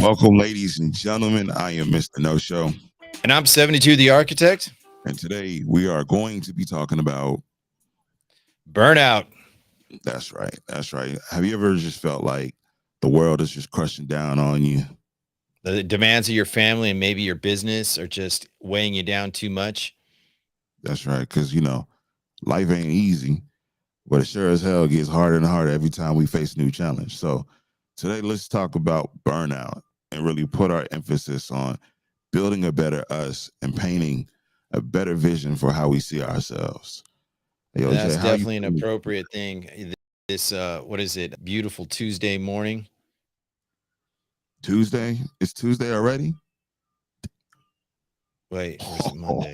Welcome, ladies and gentlemen. I am Mr.KnoSho. And I'm 72 the architect. And today we are going to be talking about Burnout. that's right. That's right. Have you ever just felt like the world is just crushing down on you? The demands of your family and maybe your business are just weighing you down too much. That's right. Because, life ain't easy, but it sure as hell gets harder and harder every time we face a new challenge. So today, let's talk about burnout and really put our emphasis on building a better us and painting a better vision for how we see ourselves. Hey, And OJ, that's how you definitely an feeling? appropriate thing. This what is it? Beautiful Tuesday morning. Tuesday? It's Tuesday already? Wait, or is it Monday?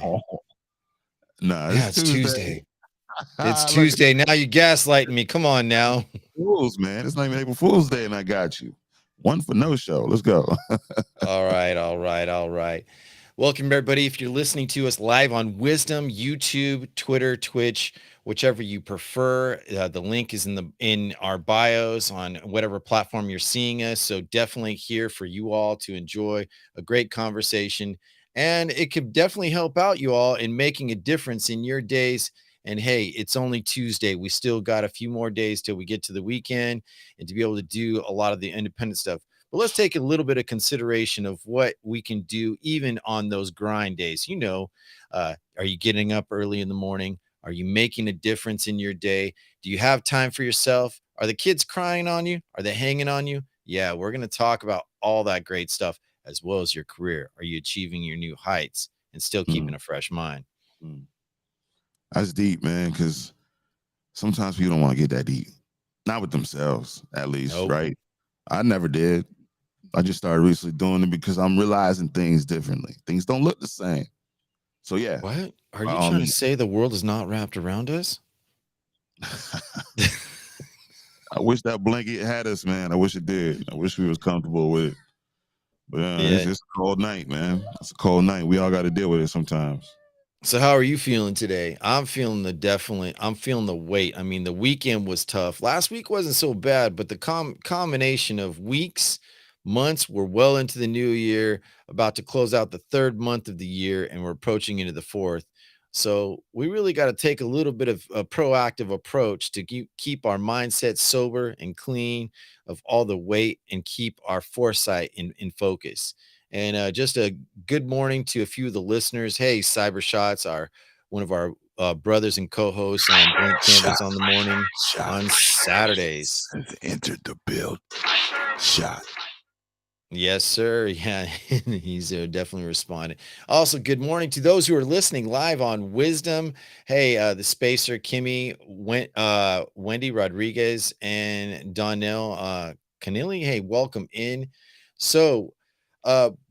Nah, Yeah, it's it's Tuesday. Tuesday. It's Look at Tuesday. Now you're gaslighting me. Come on now. fools, man. It's not even April Fool's Day, and I got you. One for no show. Let's go. All right. Welcome, everybody. If you're listening to us live on Wisdom, YouTube, Twitter, Twitch, whichever you prefer, the link is in our bios on whatever platform you're seeing us. So definitely here for you all to enjoy a great conversation, and it could definitely help out you all in making a difference in your days. And hey, it's only Tuesday. We still got a few more days till we get to the weekend and to be able to do a lot of the independent stuff. But let's take a little bit of consideration of what we can do even on those grind days. Are you getting up early in the morning? Are you making a difference in your day? Do you have time for yourself? Are the kids crying on you? Are they hanging on you? Yeah, we're going to talk about all that great stuff as well as your career. Are you achieving your new heights and still keeping Mm, a fresh mind? mm. That's deep, man, because sometimes people don't want to get that deep. Not with themselves, at least, Nope. right? I never did. I just started recently doing it because I'm realizing things differently. Things don't look the same. So, yeah, What? Are by you all trying to means. say the world is not wrapped around us? I wish that blanket had us, man. I wish it did. I wish we was comfortable with it. But Yeah. it's a cold night, man. It's a cold night. We all got to deal with it sometimes. So how are you feeling today? I'm feeling the weight. I mean, the weekend was tough. Last week wasn't so bad, but the combination of weeks, months, we're well into the new year, about to close out the third month of the year, and we're approaching into the fourth. So we really got to take a little bit of a proactive approach to keep our mindset sober and clean of all the weight and keep our foresight in focus. And just a good morning to a few of the listeners. Hey, Cyber Shots, our one of our brothers and co-hosts on Blank Canvas Shot, on the morning shot on Saturdays. has entered the build. Shot. Yes, sir. Yeah, he's definitely responding. Also, good morning to those who are listening live on Wisdom. Hey, the Spacer, Kimmy, Wendy Rodriguez, and Donnell Canilli. Hey, welcome in. So,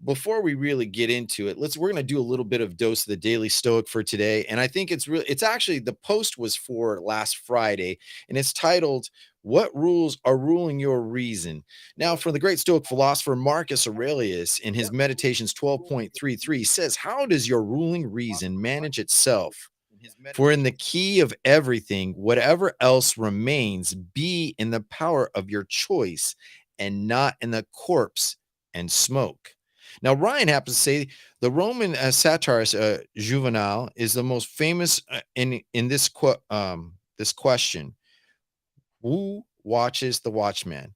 before we really get into it, we're gonna do a little bit of dose of the Daily Stoic for today, and I think it's actually the post was for last Friday, and it's titled "What Rules Are Ruling Your Reason." Now, from the great Stoic philosopher Marcus Aurelius in his Meditations 12.33 says, "How does your ruling reason manage itself? For in the key of everything, whatever else remains, be in the power of your choice and not in the corpse and smoke." Now, Ryan happens to say the Roman satirist Juvenal is the most famous in this question: Who watches the watchman?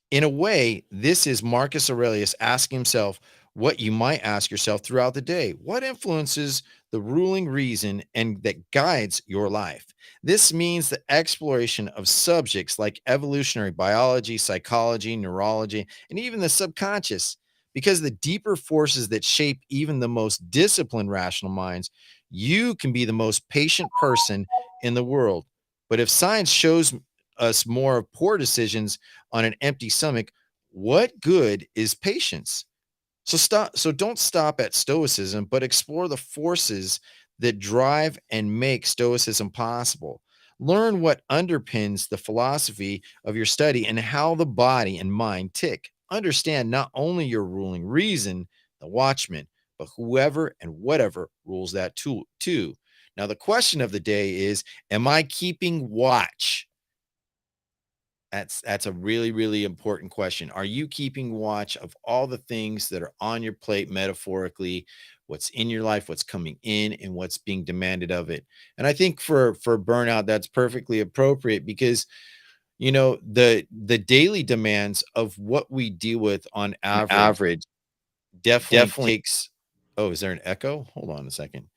In a way, this is Marcus Aurelius asking himself what you might ask yourself throughout the day. What influences the ruling reason and that guides your life? This means the exploration of subjects like evolutionary biology, psychology, neurology, and even the subconscious. Because the deeper forces that shape even the most disciplined rational minds, you can be the most patient person in the world. But if science shows us more of poor decisions on an empty stomach, what good is patience? So don't stop at stoicism, but explore the forces that drive and make stoicism possible. Learn what underpins the philosophy of your study and how the body and mind tick. Understand not only your ruling reason, the watchman, but whoever and whatever rules that tool too. Now the question of the day is, am I keeping watch That's a really, really important question. Are you keeping watch of all the things that are on your plate metaphorically, what's in your life, what's coming in, and what's being demanded of it? And I think for burnout, that's perfectly appropriate because the daily demands of what we deal with on On average average, definitely definitely. takes. Oh, is there an echo? Hold on a second.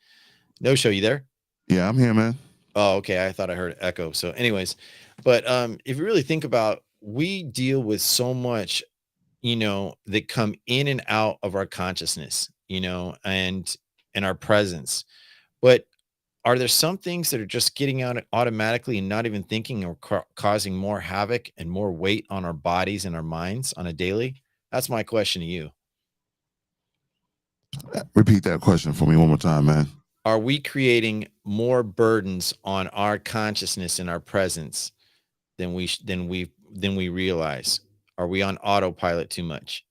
No show, you there? Yeah, I'm here, man. Oh, okay. I thought I heard echo. So, anyways, but if you really think about, we deal with so much, that come in and out of our consciousness, and our presence. But are there some things that are just getting out automatically and not even thinking, or causing more havoc and more weight on our bodies and our minds on a daily? That's my question to you. Repeat that question for me one more time, man. Are we creating more burdens on our consciousness and our presence than we realize? Are we on autopilot too much?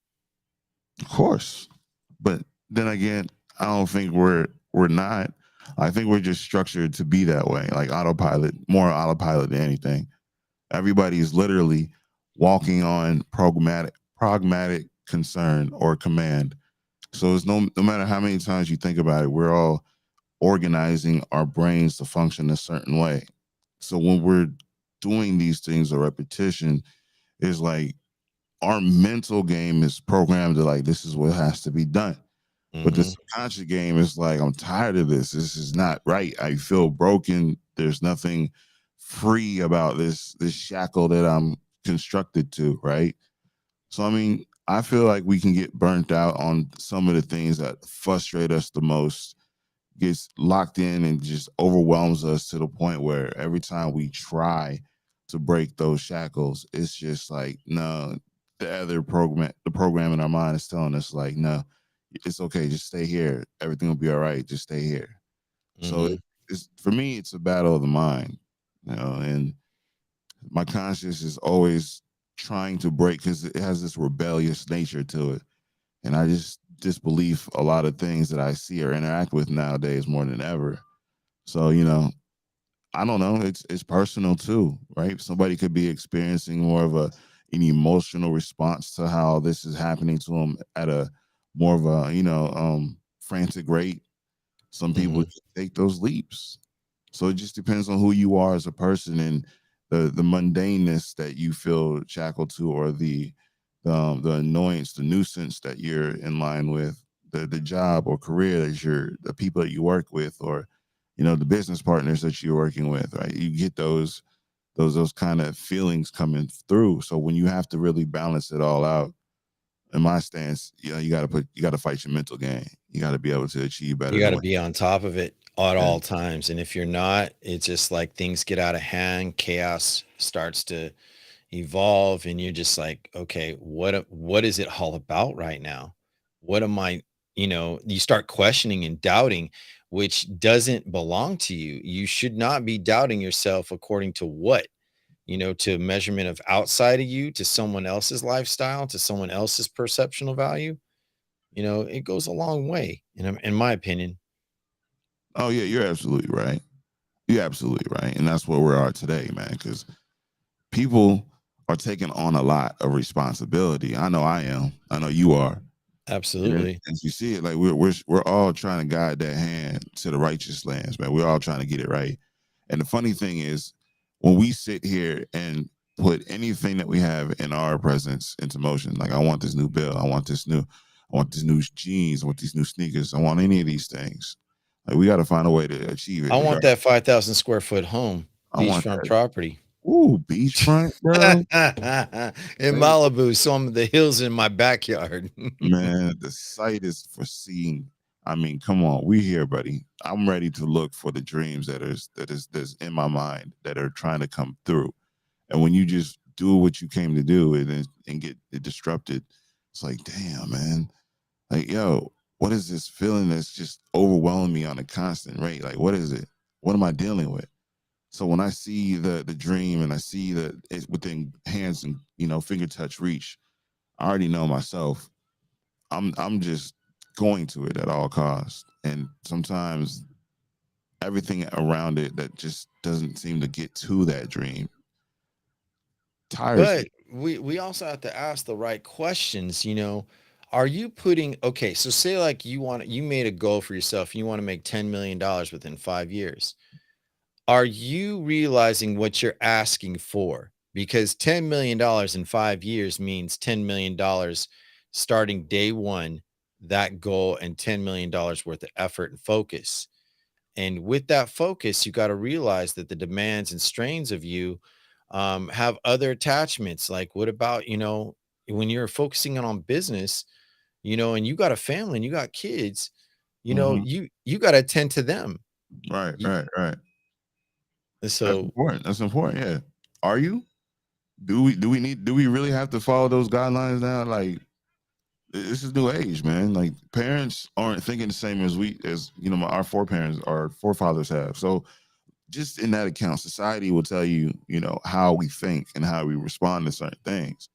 Of course, but then again, I don't think we're not. I think we're just structured to be that way, like autopilot, more autopilot than anything. Everybody is literally walking on pragmatic concern or command. So it's no matter how many times you think about it, we're all organizing our brains to function a certain way. So when we're doing these things, a repetition is like our mental game is programmed to like this is what has to be done. But the Mhm. subconscious game is like, I'm tired of this. This is not right. I feel broken. There's nothing free about this shackle that I'm constructed to, right? So I mean, I feel like we can get burnt out on some of the things that frustrate us the most, gets locked in and just overwhelms us to the point where every time we try to break those shackles, it's just like, no, the program in our mind is telling us like, no, it's okay, just stay here. Everything will be all right. Just stay here. So Mhm. it's for me, it's a battle of the mind, and my conscience is always trying to break because it has this rebellious nature to it. And I just disbelieve a lot of things that I see or interact with nowadays more than ever. So, I don't know. It's personal too, right? Somebody could be experiencing more of an emotional response to how this is happening to them at a more of a frantic rate. Some people Mhm. just take those leaps. So it just depends on who you are as a person and the mundaneness that you feel shackled to, or the annoyance, the nuisance that you're in line with, the job or career that the people that you work with, or the business partners that you're working with. Right, you get those kind of feelings coming through. So when you have to really balance it all out, in my stance, you got to fight your mental game. You got to be able to achieve better You than gotta what. be on top of it at Yeah. all times, and if you're not, it's just like things get out of hand, chaos starts to evolve, and you're just like, "Okay, what is it all about right now? What am I?" You start questioning and doubting, which doesn't belong to you. You should not be doubting yourself according to what? To measurement of outside of you, to someone else's lifestyle, to someone else's perceptional value. It goes a long way, in my opinion. Oh yeah, you're absolutely right. You're absolutely right, and that's where we are today, man. Because people are taking on a lot of responsibility. I know I am. I know you are. And Absolutely. as you see it, like we're all trying to guide that hand to the righteous lands, man. We're all trying to get it right. And the funny thing is, when we sit here and put anything that we have in our presence into motion, like I want this new bill, I want this new jeans, I want these new sneakers, I want any of these things. Like we got to find a way to achieve it. I want Regardless, that 5,000 square foot home, I want beachfront that. property. Ooh, beachfront, bro. In Say, Malibu, some of the hills in my backyard. man, the site is foreseen. I mean, come on, we here, buddy. I'm ready to look for the dreams that's in my mind that are trying to come through. And when you just do what you came to do and get it disrupted, it's like, damn, man. Like, yo, what is this feeling that's just overwhelming me on a constant rate? Like, what is it? What am I dealing with? So when I see the dream and I see that it's within hands and finger touch reach, I already know myself. I'm just going to it at all costs. And sometimes everything around it that just doesn't seem to get to that dream tires But me. we also have to ask the right questions, Are you putting okay, so say like you made a goal for yourself, you want to make $10 million within 5 years. Are you realizing what you're asking for? Because $10 million in 5 years means $10 million starting day one, that goal, and $10 million worth of effort and focus. And with that focus, you got to realize that the demands and strains of you have other attachments. Like, what about, when you're focusing on business, and you got a family and you got kids, Hmm. you got to attend to them. Right, You, right, right. That's so important. That's important. Yeah. Are you? Do we really have to follow those guidelines now? Like, this is new age, man. Like, parents aren't thinking the same as our foreparents, our forefathers have. So just in that account, society will tell you, how we think and how we respond to certain things.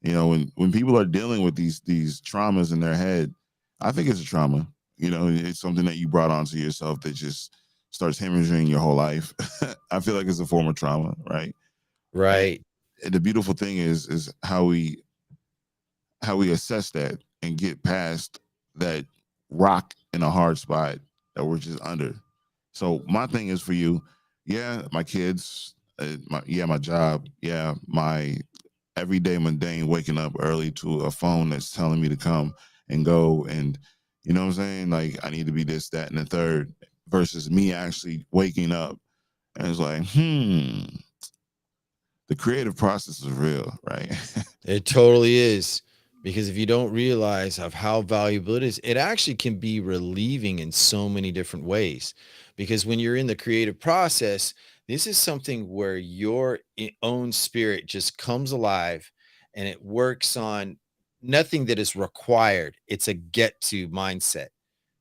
When people are dealing with these traumas in their head, I think it's a trauma. It's something that you brought onto yourself that just starts hemorrhaging your whole life. I feel like it's a form of trauma, right? And right. the beautiful thing is how we assess that and get past that rock in a hard spot that we're just under. So my thing is for you, yeah, my kids, my job, yeah, my everyday mundane waking up early to a phone that's telling me to come and go, and you know what I'm saying? Like, I need to be this, that, and the third, versus me actually waking up and it's like, the creative process is real, right? It totally is. Because if you don't realize of how valuable it is, it actually can be relieving in so many different ways. Because when you're in the creative process, this is something where your own spirit just comes alive and it works on nothing that is required. It's a get to mindset.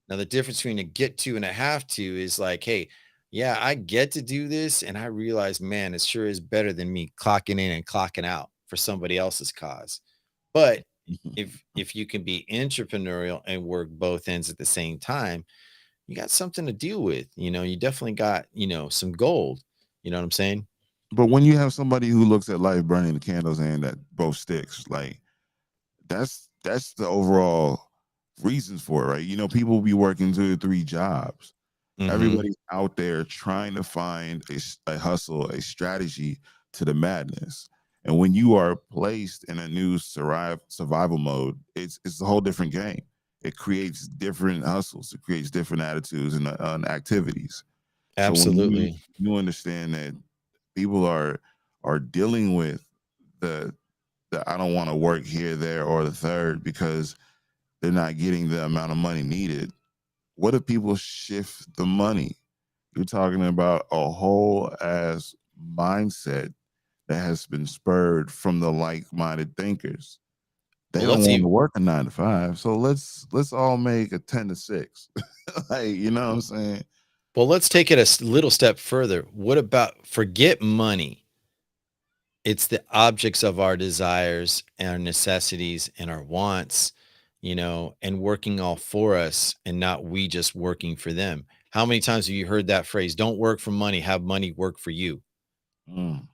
Now, the difference between a get to and a have to is like, hey, yeah, I get to do this. And I realize, man, it sure is better than me clocking in and clocking out for somebody else's cause. But if you can be entrepreneurial and work both ends at the same time, you got something to deal with. You definitely got, some gold. You know what I'm saying? But when you have somebody who looks at life burning the candles and that both sticks, like, that's the overall reasons for it, right? People be working 2 to 3 jobs. Hmm. Everybody's out there trying to find a hustle, a strategy to the madness. And when you are placed in a new survival mode, it's a whole different game. It creates different hustles. It creates different attitudes and activities. So when Absolutely. you understand that people are dealing with the I don't want to work here, there, or the third because they're not getting the amount of money needed. What if people shift the money? You're talking about a whole ass mindset that has been spurred from the like-minded thinkers. They Well, don't let's want to even work a 9 to 5, so let's all make a 10 to 6. Like, you know what I'm saying? well, let's take it a little step further. What about forget money? It's the objects of our desires and our necessities and our wants, and working all for us and not we just working for them. How many times have you heard that phrase? Don't work for money, have money work for you, Mm.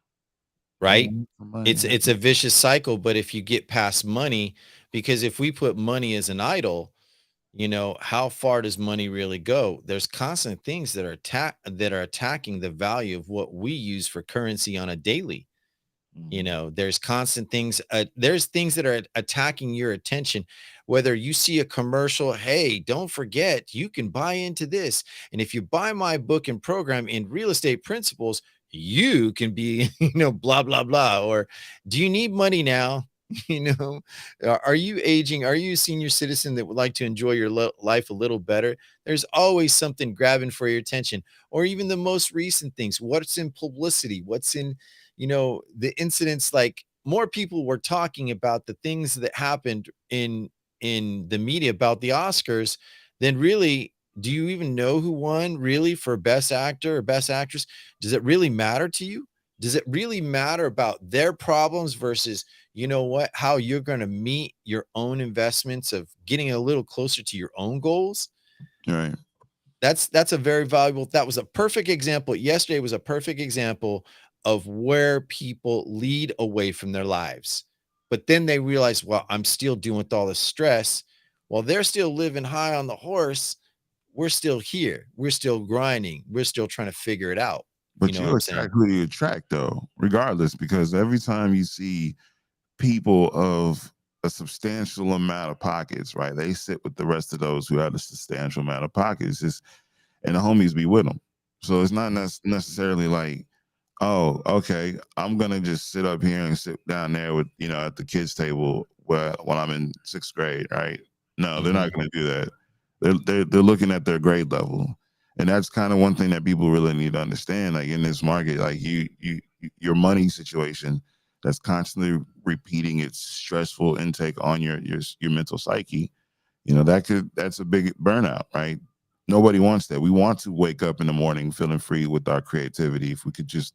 right? Don't work for money. It's a vicious cycle, but if you get past money, because if we put money as an idol, how far does money really go? There's constant things that are attacking the value of what we use for currency on a daily. Mhm. There's constant things, there's things that are attacking your attention. Whether you see a commercial, hey, don't forget you can buy into this, and if you buy my book and program in real estate principles, you can be blah blah blah. Or do you need money now? you know are you aging, are you a senior citizen that would like to enjoy your life a little better? There's always something grabbing for your attention. Or even the most recent things, what's in publicity, what's in the incidents. Like, more people were talking about the things that happened in the media about the Oscars than really, do you even know who won really for best actor or best actress? Does it really matter to you? Does it really matter about their problems versus, how you're going to meet your own investments of getting a little closer to your own goals? Right. That's a very valuable, that was a perfect example. Yesterday was a perfect example of where people lead away from their lives. But then they realize, well, I'm still dealing with all the stress. While they're still living high on the horse, we're still here. We're still grinding. We're still trying to figure it out. You But know what you I'm attract saying? who you attract, though, regardless, because every time you see people of a substantial amount of pockets, right, they sit with the rest of those who have a substantial amount of pockets. Just and the homies be with them. So it's not necessarily like, oh, okay, I'm gonna just sit up here and sit down there with at the kids' table when I'm in sixth grade, right? No, they're not Mhm. gonna do that. They're looking at their grade level, and that's kind of one thing that people really need to understand. Like in this market, like your money situation that's constantly repeating its stressful intake on your mental psyche, that's a big burnout, right? Nobody wants that. We want to wake up in the morning feeling free with our creativity. If we could just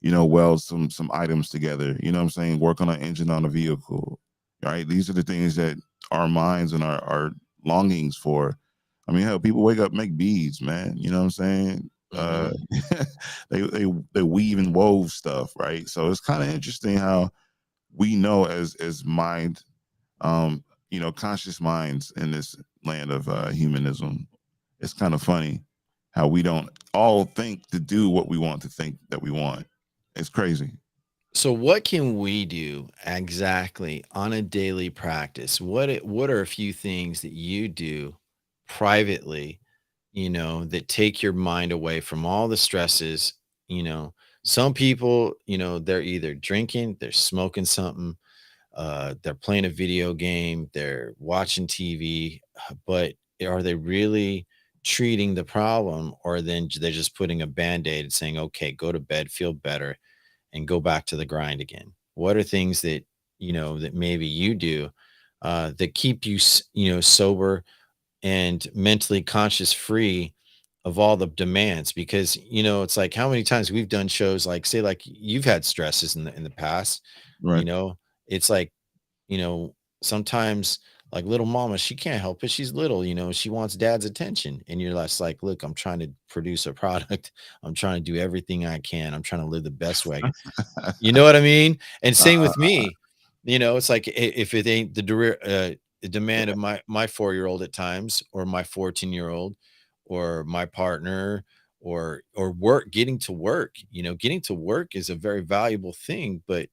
weld some items together, you know what I'm saying, work on an engine on a vehicle, right? These are the things that our minds and our longings for. I mean, hell, people wake up, make beads, man, you know what I'm saying. uh Mhm. they weave and wove stuff, right? So it's kind of interesting how we know as mind, conscious minds in this land of humanism. It's kind of funny how we don't all think to do what we want to think that we want. It's crazy. So what can we do exactly on a daily practice? What are a few things that you do privately, that take your mind away from all the stresses, you know? Some people, they're either drinking, they're smoking something, they're playing a video game, they're watching TV, but are they really treating the problem, or then they're just putting a band-aid and saying, "Okay, go to bed, feel better," and go back to the grind again? What are things that that maybe you do that keep you sober and mentally conscious, free of all the demands? Because it's like, how many times we've done shows, like, say, like, you've had stresses in the past. you Right. know it's like, you know, sometimes, like, little mama, she can't help it. She's little, she wants dad's attention. And you're less like, look, I'm trying to produce a product. I'm trying to do everything I can. I'm trying to live the best way I can. You know what I mean? And same with uh, me. It's like, if it ain't the demand of my 4-year-old at times, or my 14-year-old, or my partner, or work, getting to work is a very valuable thing. But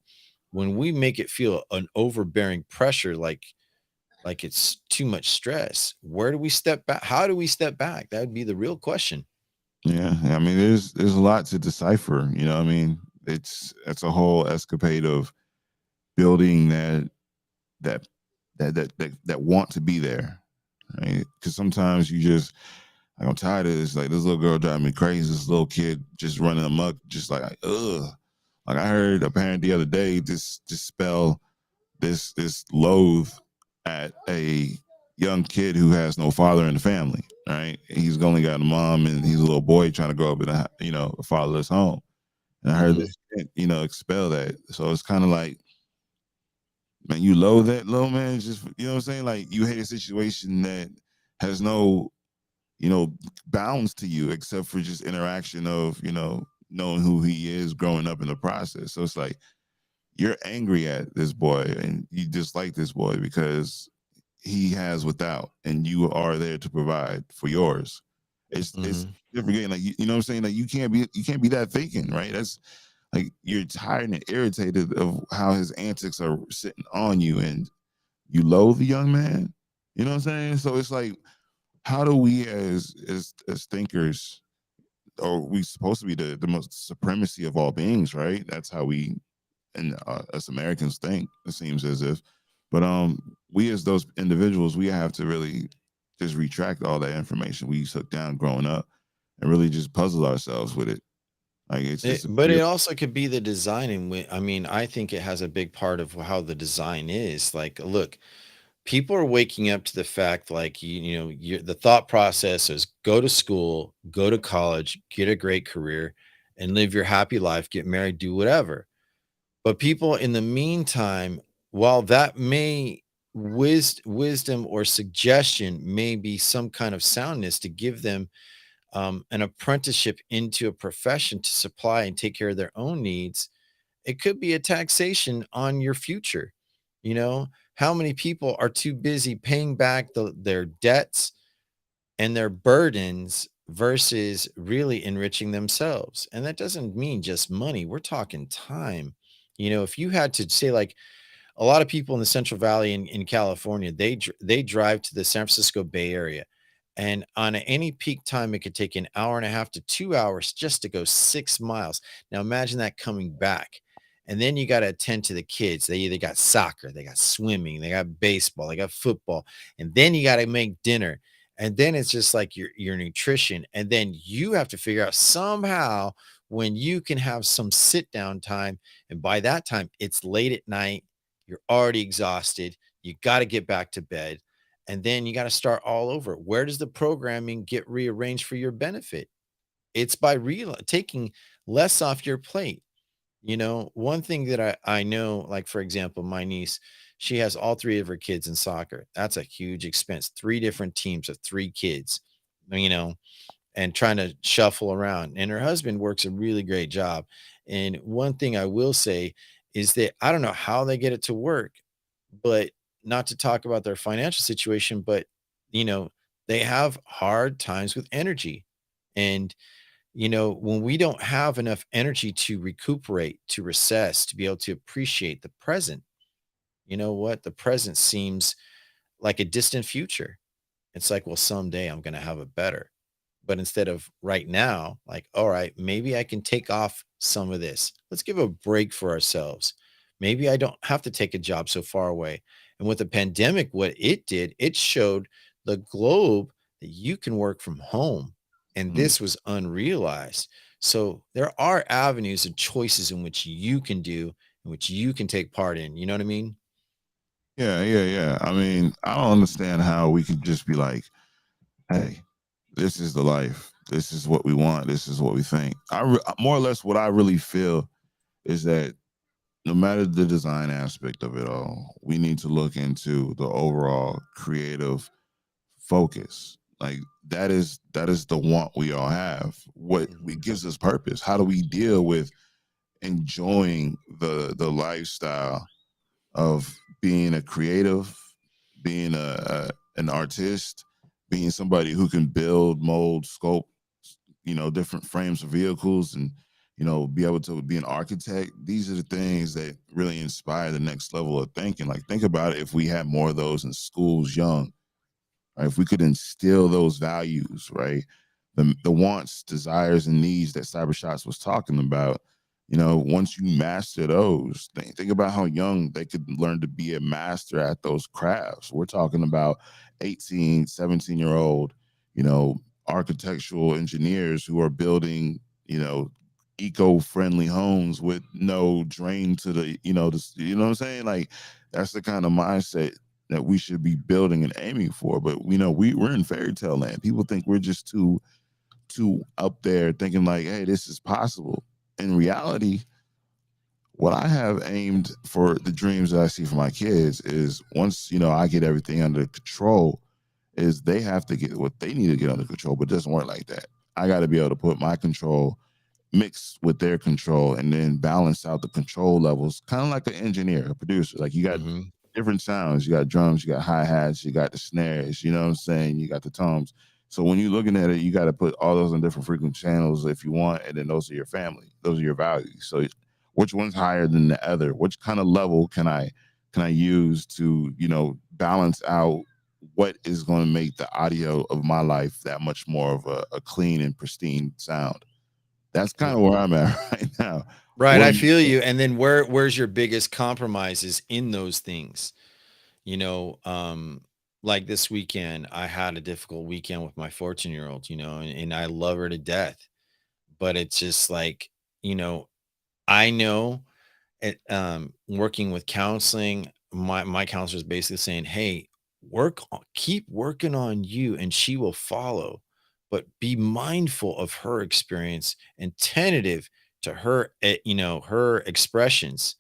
when we make it feel an overbearing pressure, like it's too much stress, where do we step back? How do we step back? That would be the real question. yeah, I mean, there's a lot to decipher. I mean, it's a whole escapade of building that that want to be there, right? Because sometimes you just, like, I'm tired of this. Like, this little girl driving me crazy. This little kid just running amok, just like, ugh. Like, I heard a parent the other day just spell this loathe at a young kid who has no father in the family. Right? He's only got a mom, and he's a little boy trying to grow up in a fatherless home. And I heard Hmm. this kid, expel that. So it's kind of like, man, you loathe that little man. Just, you know what I'm saying? Like, you hate a situation that has no bounds to you except for just interaction of knowing who he is growing up in the process. So it's like you're angry at this boy and you dislike this boy because he has without, and you are there to provide for yours. It's Hmm. you're forgetting, like, you know what I'm saying, like, you can't be that thinking, right? That's like, you're tired and irritated of how his antics are sitting on you, and you loathe the young man. You know what I'm saying? So it's like, how do we as thinkers, or we supposed to be the most supremacy of all beings, right? That's how we, and us Americans, think, it seems as if. But we as those individuals, we have to really just retract all that information we took down growing up, and really just puzzle ourselves with it. Like, it's a But it beautiful. also could be the designing. I mean, I think it has a big part of how the design is. Like, look, people are waking up to the fact, like, the thought process is, go to school, go to college, get a great career, and live your happy life, get married, do whatever. But people in the meantime, while that may wisdom or suggestion may be some kind of soundness to give them an apprenticeship into a profession to supply and take care of their own needs, it could be a taxation on your future. You know, how many people are too busy paying back their debts and their burdens versus really enriching themselves? And that doesn't mean just money. We're talking time. You know, if you had to say, like, a lot of people in the Central Valley in California, they drive to the San Francisco Bay Area, and on any peak time, it could take an hour and a half to 2 hours just to go 6 miles. Now imagine that coming back, and then you got to attend to the kids. They either got soccer, they got swimming, they got baseball, they got football, and then you got to make dinner, and then it's just like your nutrition, and then you have to figure out somehow when you can have some sit down time, and by that time it's late at night, you're already exhausted. You got to get back to bed. And then you got to start all over. Where does the programming get rearranged for your benefit? It's by taking less off your plate. You know, one thing that I know, like, for example, my niece, she has all three of her kids in soccer. That's a huge expense. Three different teams of three kids, you know, and trying to shuffle around. And her husband works a really great job. And one thing I will say is that I don't know how they get it to work, but not to talk about their financial situation, but you know, they have hard times with energy. And you know, when we don't have enough energy to recuperate, to recess, to be able to appreciate the present, you know what? The present seems like a distant future. It's like, well, someday I'm going to have it better. But instead of right now, like, all right, maybe I can take off some of this. Let's give a break for ourselves. Maybe I don't have to take a job so far away. And with the pandemic, what it did, it showed the globe that you can work from home. And Mhm. this was unrealized. So there are avenues and choices in which you can do, in which you can take part in. You know what I mean? Yeah, yeah, yeah. I mean, I don't understand how we could just be like, "Hey, this is the life. This is what we want. This is what we think." More or less, what I really feel is that no matter the design aspect of it all, we need to look into the overall creative focus. Like that is the want we all have. What Mhm. we gives us purpose. How do we deal with enjoying the lifestyle of being a creative, being a an artist, being somebody who can build, mold, sculpt, different frames of vehicles, and be able to be an architect. These are the things that really inspire the next level of thinking. Like, think about it, if we had more of those in schools young, right? If we could instill those values, right? The wants, desires, and needs that Cybershots was talking about, once you master those, think about how young they could learn to be a master at those crafts. We're talking about 18, 17-year-old, you know, architectural engineers who are building, eco-friendly homes with no drain to what I'm saying? Like, that's the kind of mindset that we should be building and aiming for. But we're in fairy tale land. People think we're just too up there thinking like, hey, this is possible. In reality, what I have aimed for, the dreams that I see for my kids, is once I get everything under control, is they have to get what they need to get under control. But it doesn't work like that. I got to be able to put my control mixed with their control and then balance out the control levels, kind of like an engineer, a producer. Like, you got Mhm. different sounds. You got drums, you got hi-hats, you got the snares, you know what I'm saying? You got the toms. So when you're looking at it, you got to put all those on different frequent channels if you want, and then those are your family. Those are your values. So which one's higher than the other? Which kind of level can I use to, balance out what is going to make the audio of my life that much more of a clean and pristine sound? That's kind of where I'm at right now. Right, What I are you feel doing? you. And then where's your biggest compromises in those things? You know, like this weekend, I had a difficult weekend with my 14-year-old, and I love her to death. But it's just like, you know, I know it, working with counseling, my counselor is basically saying, hey, keep working on you and she will follow, but be mindful of her experience and tentative to her, her expressions,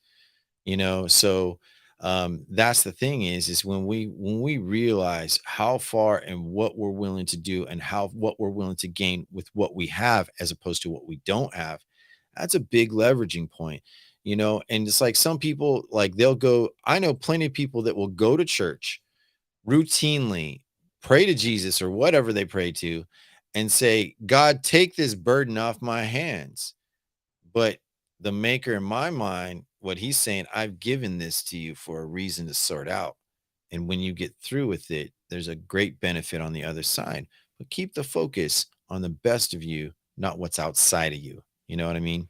so That's the thing is when we realize how far and what we're willing to do and how what we're willing to gain with what we have as opposed to what we don't have, that's a big leveraging point, and it's like some people, like, they'll go, I know plenty of people that will go to church routinely, pray to Jesus or whatever they pray to, and say, God, take this burden off my hands. But the maker in my mind, what he's saying, I've given this to you for a reason to sort out. And when you get through with it, there's a great benefit on the other side. But keep the focus on the best of you, not what's outside of you. You know what I mean?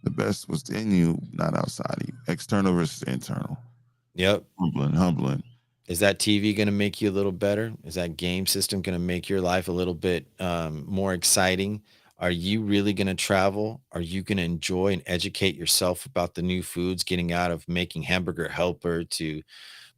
The best was in you, not outside of you. External versus internal. Yep. Humbling, humbling. Is that TV going to make you a little better? Is that game system going to make your life a little bit more exciting? Are you really going to travel? Are you going to enjoy and educate yourself about the new foods, getting out of making hamburger helper to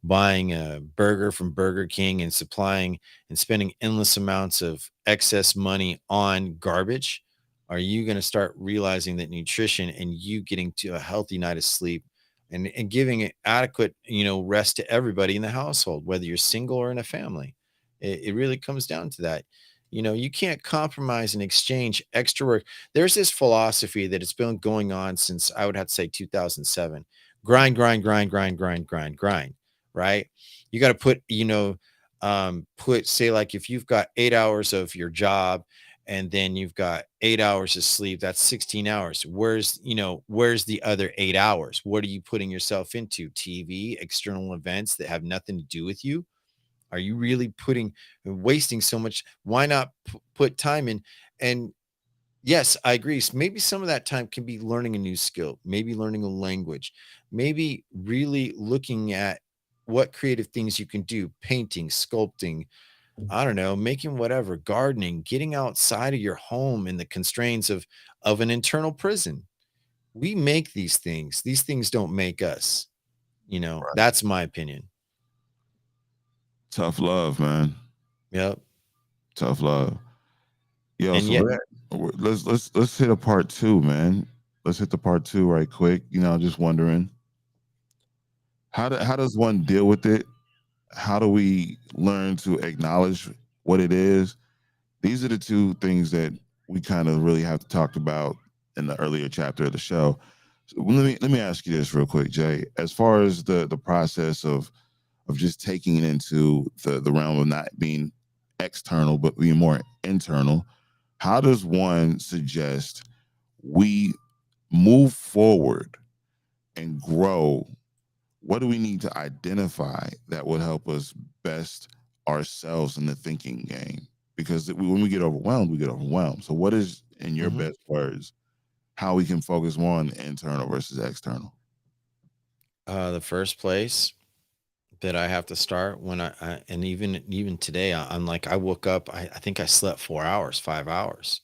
buying a burger from Burger King and supplying and spending endless amounts of excess money on garbage? Are you going to start realizing that nutrition and you getting to a healthy night of sleep and giving it adequate, rest to everybody in the household, whether you're single or in a family? It really comes down to that. You can't compromise and exchange extra work. There's this philosophy that it's been going on since, I would have to say, 2007. Grind, grind, grind, grind, grind, grind, grind, right? You got to put, say, like, if you've got 8 hours of your job and then you've got 8 hours of sleep, that's 16 hours. Where's the other 8 hours? What are you putting yourself into? TV, external events that have nothing to do with you? Are you really wasting so much? Why not put time in? And yes, I agree. Maybe some of that time can be learning a new skill, maybe learning a language, maybe really looking at what creative things you can do, painting, sculpting, I don't know, making whatever, gardening, getting outside of your home in the constraints of an internal prison. We make these things. These things don't make us. That's my opinion. Tough love, man. Yep. Tough love. Yo, And so yet, let's hit a part two, man. Let's hit the part two right quick. Just wondering how does one deal with it? How do we learn to acknowledge what it is? These are the two things that we kind of really have to talk about in the earlier chapter of the show. So let me ask you this real quick, Jay. As far as the process of just taking it into the realm of not being external but being more internal, how does one suggest we move forward and grow? What do we need to identify that would help us best ourselves in the thinking game? Because when we get overwhelmed, we get overwhelmed. So, what is, in your mhm, best words, how we can focus more on the internal versus external? the first place that I have to start when and even today, I'm like, I woke up, I think I slept 4 hours, 5 hours.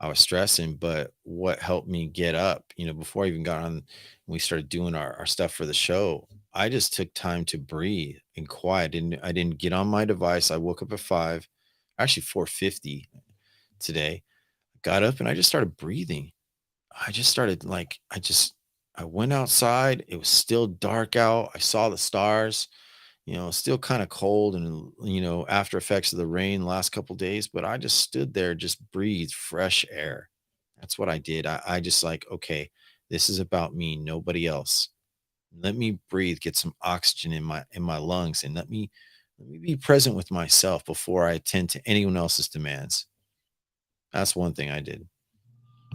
I was stressing, but what helped me get up, before I even got on, we started doing our stuff for the show. I just took time to breathe and quiet. I didn't get on my device. I woke up at 5, actually 4:50 today. Got up and I just started breathing. I just started, like, I went outside. It was still dark out. I saw the stars. Still kind of cold and, after effects of the rain the last couple days, but I just stood there, just breathed fresh air. That's what I did. I just, like, okay, this is about me, nobody else. Let me breathe, get some oxygen in my lungs, and let me be present with myself before I attend to anyone else's demands. That's one thing I did.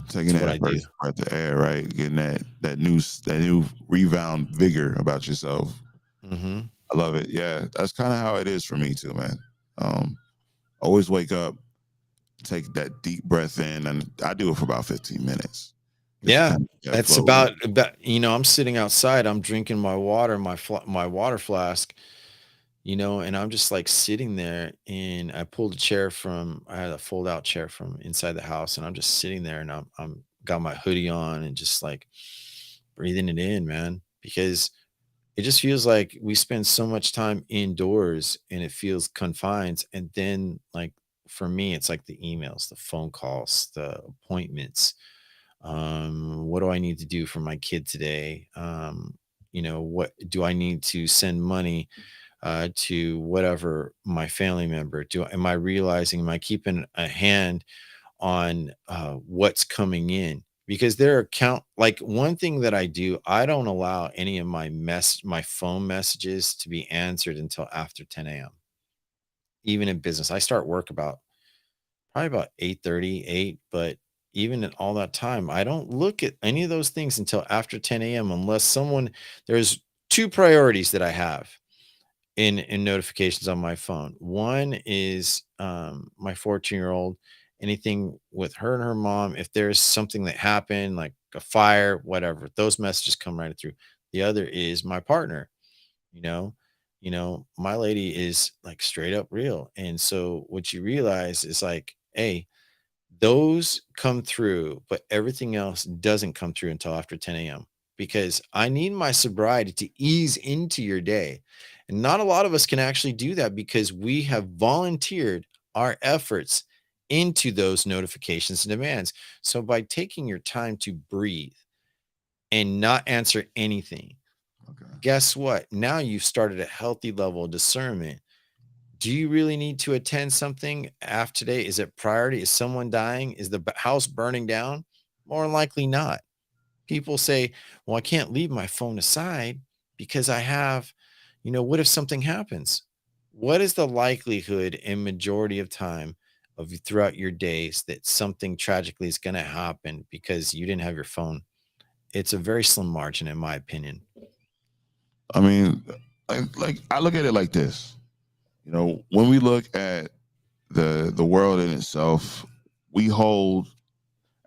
Taking It's what that I do. first breath of air, right? Getting that new rebound vigor about yourself. Hmm. I love it. Yeah, that's kind of how it is for me too, man. Um, always wake up, take that deep breath in, and I do it for about 15 minutes just to Yeah, kind of get that it's flow. about I'm sitting outside, I'm drinking my water, my water flask, and I'm just, like, sitting there, and I had a fold out chair from inside the house, and I'm just sitting there, and I'm got my hoodie on and just, like, breathing it in, man, because it just feels like we spend so much time indoors and it feels confined. And then, like, for me, it's like the emails, the phone calls, the appointments. What do I need to do for my kid today? what do I need to send money to whatever my family member? Am I realizing, am I keeping a hand on what's coming in? Because there are like one thing that I do, I don't allow any of my phone messages to be answered until after 10 a.m. Even in business, I start work about probably about 8:30, 8. But even in all that time, I don't look at any of those things until after 10 a.m. unless there's two priorities that I have in notifications on my phone. One is my 14-year-old, anything with her and her mom. If there's something that happened, like a fire, whatever, those messages come right through. The other is my partner, you know. My lady is like straight up real. And so what you realize is like, hey, those come through, but everything else doesn't come through until after 10 a.m. because I need my sobriety to ease into your day. And not a lot of us can actually do that because we have volunteered our efforts into those notifications and demands. So by taking your time to breathe and not answer anything, Okay. guess what? Now you've started a healthy level of discernment. Do you really need to attend something after today? Is it priority? Is someone dying? Is the house burning down? More than likely not. People say, well, I can't leave my phone aside because I have, what if something happens? What is the likelihood in majority of time of throughout your days that something tragically is going to happen because you didn't have your phone? It's a very slim margin, in my opinion. I mean, like I look at it like this. When we look at the world in itself, we hold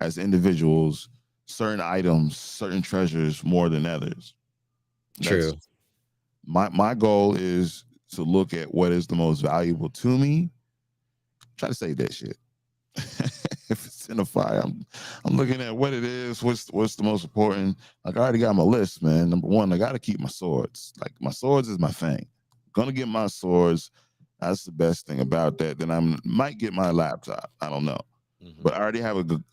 as individuals certain items, certain treasures more than others. That's True. my goal is to look at what is the most valuable to me. Try to save that shit. If it's in a fire, I'm looking at what it is. What's the most important? Like I already got my list, man. Number one, I got to keep my swords. Like my swords is my thing. Gonna get my swords. That's the best thing about that. Then I might get my laptop. I don't know, but Mhm. I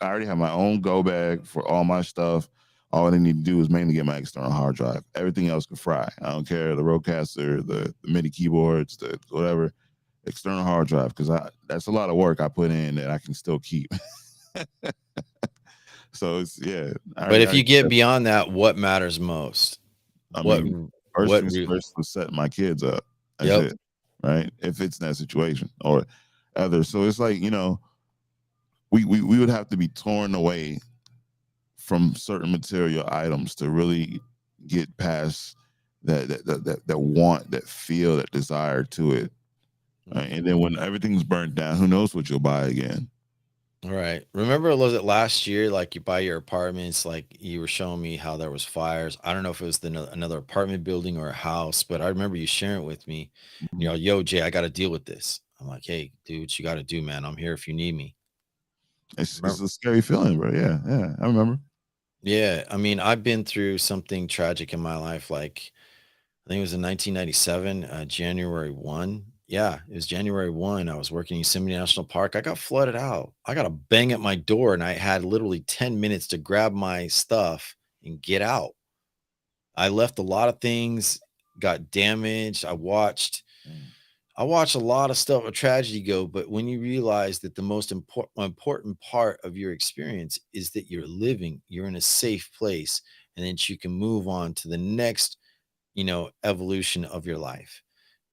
already have my own go bag for all my stuff. All I need to do is mainly get my external hard drive. Everything else can fry. I don't care the Rodecaster, the MIDI keyboards, the whatever external hard drive because I that's a lot of work I put in that I can still keep. So it's yeah. But if I you get beyond that, what matters most? I What mean, first what things re first was setting my kids up. That's Yep. it, right? If it's in that situation or others, so it's like we would have to be torn away from certain material items to really get past that want, that feel, that desire to it. Right? And Mhm. then when everything's burnt down, who knows what you'll buy again? Right. Remember, was it last year, like you buy your apartments, like you were showing me how there was fires. I don't know if it was another apartment building or a house, but I remember you sharing it with me. Mhm. Yo, Jay, I got to deal with this. I'm like, hey, dude, what you got to do, man. I'm here if you need me. It's Remember? a scary feeling, bro. Yeah, yeah, I remember. Yeah. I mean, I've been through something tragic in my life. Like, I think it was in 1997, January 1. Yeah, it was January 1. I was working in Yosemite National Park. I got flooded out. I got a bang at my door, and I had literally 10 minutes to grab my stuff and get out. I left a lot of things, got damaged. Mm. I watched a lot of stuff, a tragedy go, but when you realize that the most important part of your experience is that you're living, you're in a safe place, and that you can move on to the next evolution of your life,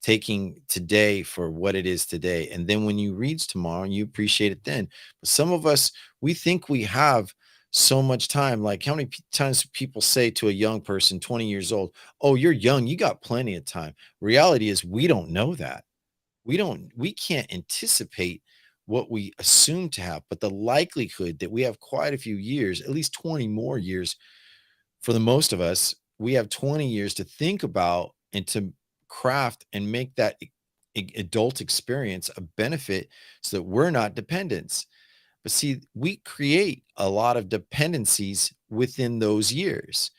taking today for what it is today. And then when you reach tomorrow, you appreciate it then. But some of us, we think we have so much time. Like how many times people say to a young person, 20 years old, oh, you're young, you got plenty of time. Reality is we don't know that. We can't anticipate what we assume to have, but the likelihood that we have quite a few years, at least 20 more years for the most of us, we have 20 years to think about and to craft and make that adult experience a benefit so that we're not dependents. But see, we create a lot of dependencies within those years.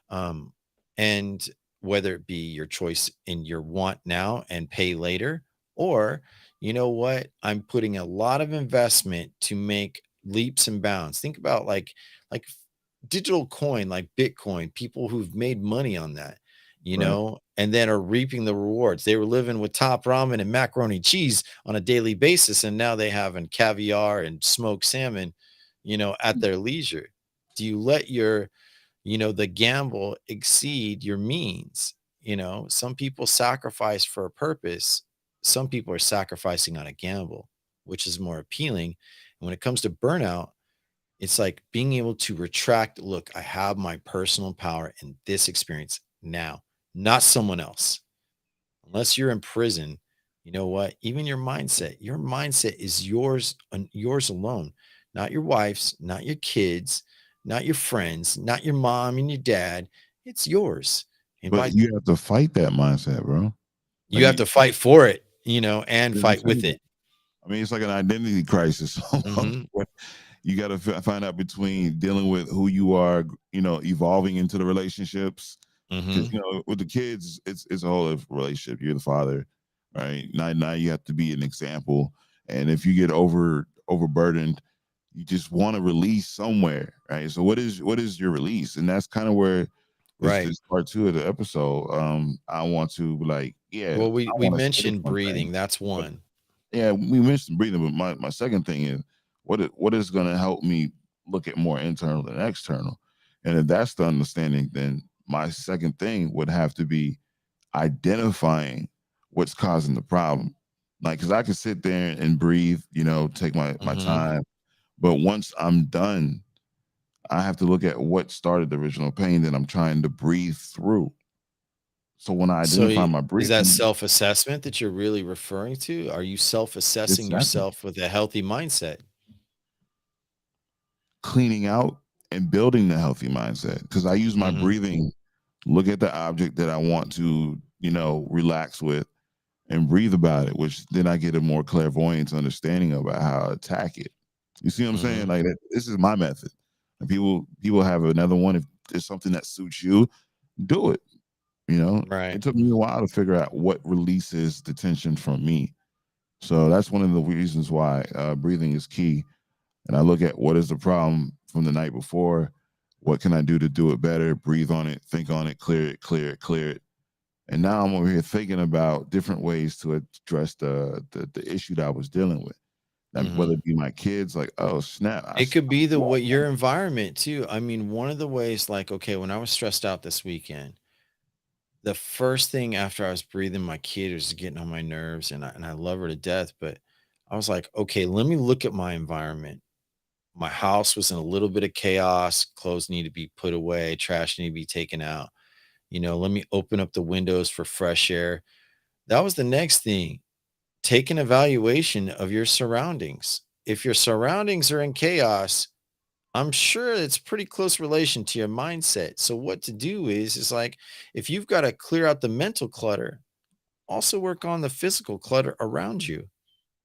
Um, and whether it be your choice in your want now and pay later, or you know what, I'm putting a lot of investment to make leaps and bounds. Think about like digital coin, like Bitcoin, people who've made money on that. Right. and then are reaping the rewards. They were living with top ramen and macaroni and cheese on a daily basis, and now they having caviar and smoked salmon, at their leisure. Do you let the gamble exceed your means? Some people sacrifice for a purpose. Some people are sacrificing on a gamble, which is more appealing. And when it comes to burnout, it's like being able to retract, look, I have my personal power in this experience now, not someone else. Unless you're in prison, you know what? Even your mindset is yours and yours alone, not your wife's, not your kids, not your friends, not your mom and your dad. It's yours. And But by you have to fight that mindset, bro. you Like have to fight for it, and you know what I'm fight with saying? it. I mean, it's like an identity crisis. Hmm. You got to find out between dealing with who you are, evolving into the relationships. Because Hmm. with the kids, it's a whole different relationship. You're the father, right? Now you have to be an example. And if you get overburdened, you just want to release somewhere, right? So what is your release? And that's kind of where Right. this part two of the episode. I want to be like, yeah, Well, we I we want to say this mentioned one thing, breathing. That's but one. yeah, we mentioned breathing, but my second thing is what is going to help me look at more internal than external, and if that's the understanding, then my second thing would have to be identifying what's causing the problem. Like, because I could sit there and breathe, take my Hmm. time, but once I'm done, I have to look at what started the original pain that I'm trying to breathe through. So when I So, identify my is that breathing, self-assessment that you're really referring to? Are you self-assessing exactly, yourself with a healthy mindset? cleaning out and building the healthy mindset, because I use my Mhm, breathing, look at the object that I want to, relax with and breathe about it, which then I get a more clairvoyant understanding about how to attack it. You see what I'm saying? mhm. Like that, this is my method. And people have another one. If there's something that suits you, do it. Right. It took me a while to figure out what releases the tension from me. So that's one of the reasons why breathing is key. And I look at what is the problem from the night before. What can I do to do it better? Breathe on it, think on it, clear it, clear it, clear it. And now I'm over here thinking about different ways to address the issue that I was dealing with. Whether Mhm. it be my kids, like, oh snap, It could be the what your environment too. I mean, one of the ways, like, okay, when I was stressed out this weekend, the first thing after I was breathing, my kid was getting on my nerves, and I love her to death, but I was like, okay, let me look at my environment. My house was in a little bit of chaos. Clothes need to be put away, trash need to be taken out. Let me open up the windows for fresh air. That was the next thing. Take an evaluation of your surroundings. If your surroundings are in chaos, I'm sure it's pretty close relation to your mindset. So what to do is like if you've got to clear out the mental clutter, also work on the physical clutter around you